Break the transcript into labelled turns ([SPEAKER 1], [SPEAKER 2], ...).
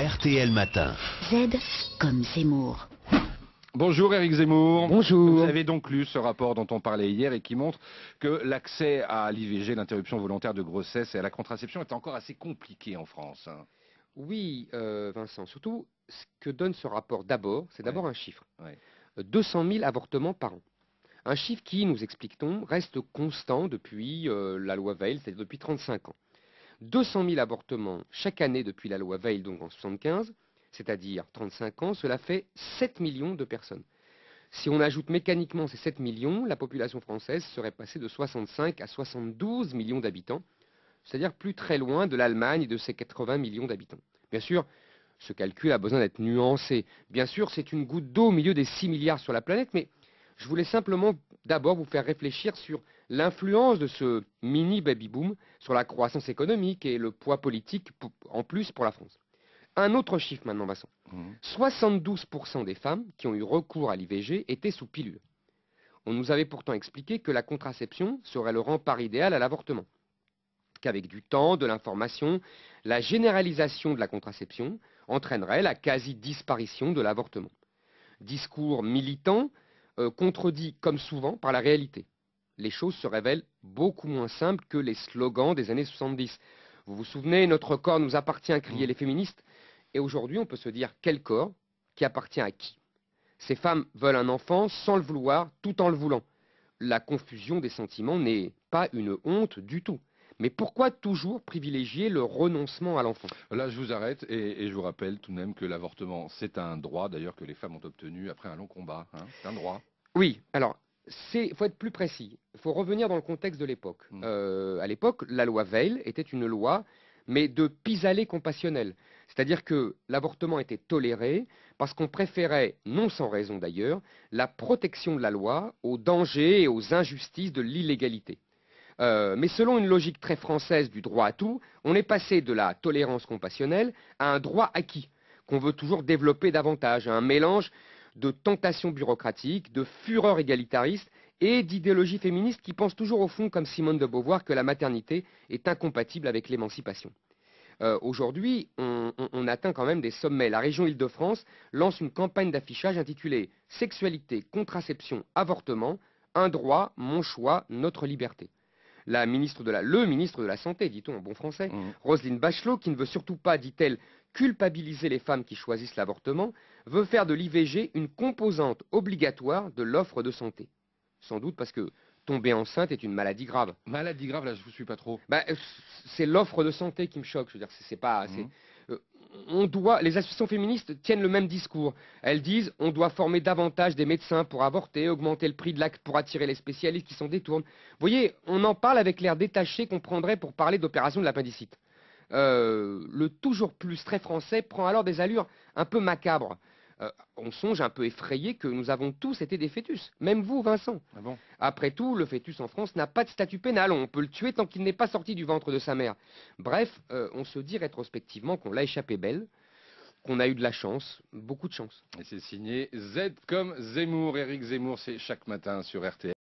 [SPEAKER 1] RTL Matin.
[SPEAKER 2] Z comme Zemmour.
[SPEAKER 3] Bonjour Éric Zemmour.
[SPEAKER 4] Bonjour.
[SPEAKER 3] Vous avez donc lu ce rapport dont on parlait hier et qui montre que l'accès à l'IVG, l'interruption volontaire de grossesse et à la contraception est encore assez compliqué en France.
[SPEAKER 4] Oui, Vincent, surtout ce que donne ce rapport d'abord, c'est d'abord un chiffre.
[SPEAKER 3] Ouais.
[SPEAKER 4] 200 000 avortements par an. Un chiffre qui, nous explique-t-on, reste constant depuis la loi Veil, c'est-à-dire depuis 35 ans. 200 000 avortements chaque année depuis la loi Veil, donc en 75, c'est-à-dire 35 ans, cela fait 7 millions de personnes. Si on ajoute mécaniquement ces 7 millions, la population française serait passée de 65 à 72 millions d'habitants, c'est-à-dire plus très loin de l'Allemagne et de ses 80 millions d'habitants. Bien sûr, ce calcul a besoin d'être nuancé. Bien sûr, c'est une goutte d'eau au milieu des 6 milliards sur la planète, mais je voulais simplement d'abord vous faire réfléchir sur l'influence de ce mini baby-boom sur la croissance économique et le poids politique en plus pour la France. Un autre chiffre maintenant, Vincent. 72% des femmes qui ont eu recours à l'IVG étaient sous pilule. On nous avait pourtant expliqué que la contraception serait le rempart idéal à l'avortement. Qu'avec du temps, de l'information, la généralisation de la contraception entraînerait la quasi-disparition de l'avortement. Discours militant, contredit comme souvent par la réalité. Les choses se révèlent beaucoup moins simples que les slogans des années 70. Vous vous souvenez, notre corps nous appartient, criaient les féministes. Et aujourd'hui, on peut se dire quel corps, qui appartient à qui. Ces femmes veulent un enfant sans le vouloir, tout en le voulant. La confusion des sentiments n'est pas une honte du tout. Mais pourquoi toujours privilégier le renoncement à l'enfant?
[SPEAKER 3] Là, je vous arrête et je vous rappelle tout de même que l'avortement, c'est un droit, d'ailleurs, que les femmes ont obtenu après un long combat. C'est un droit.
[SPEAKER 4] Oui, alors, il faut être plus précis. Il faut revenir dans le contexte de l'époque. À l'époque, la loi Veil était une loi, mais de pis-aller compassionnel. C'est-à-dire que l'avortement était toléré parce qu'on préférait, non sans raison d'ailleurs, la protection de la loi aux dangers et aux injustices de l'illégalité. Mais selon une logique très française du droit à tout, on est passé de la tolérance compassionnelle à un droit acquis, qu'on veut toujours développer davantage, à un mélange de tentation bureaucratique, de fureur égalitariste et d'idéologie féministe qui pense toujours au fond, comme Simone de Beauvoir, que la maternité est incompatible avec l'émancipation. Aujourd'hui, on atteint quand même des sommets. La région Île-de-France lance une campagne d'affichage intitulée « Sexualité, contraception, avortement, un droit, mon choix, notre liberté ». Le ministre de la Santé, dit-on en bon français, Roselyne Bachelot, qui ne veut surtout pas, dit-elle, culpabiliser les femmes qui choisissent l'avortement, veut faire de l'IVG une composante obligatoire de l'offre de santé. Sans doute parce que tomber enceinte est une maladie grave.
[SPEAKER 3] Maladie grave, là, je vous suis pas trop.
[SPEAKER 4] C'est l'offre de santé qui me choque. Je veux dire, c'est pas. Les associations féministes tiennent le même discours. Elles disent on doit former davantage des médecins pour avorter, augmenter le prix de l'acte pour attirer les spécialistes qui s'en détournent. Vous voyez, on en parle avec l'air détaché qu'on prendrait pour parler d'opération de l'appendicite. Le toujours plus très français prend alors des allures un peu macabres. On songe un peu effrayé que nous avons tous été des fœtus, même vous, Vincent.
[SPEAKER 3] Ah bon?
[SPEAKER 4] Après tout, le fœtus en France n'a pas de statut pénal, on peut le tuer tant qu'il n'est pas sorti du ventre de sa mère. Bref, on se dit rétrospectivement qu'on l'a échappé belle, qu'on a eu de la chance, beaucoup de chance.
[SPEAKER 3] Et c'est signé Z comme Zemmour. Éric Zemmour, c'est chaque matin sur RTL.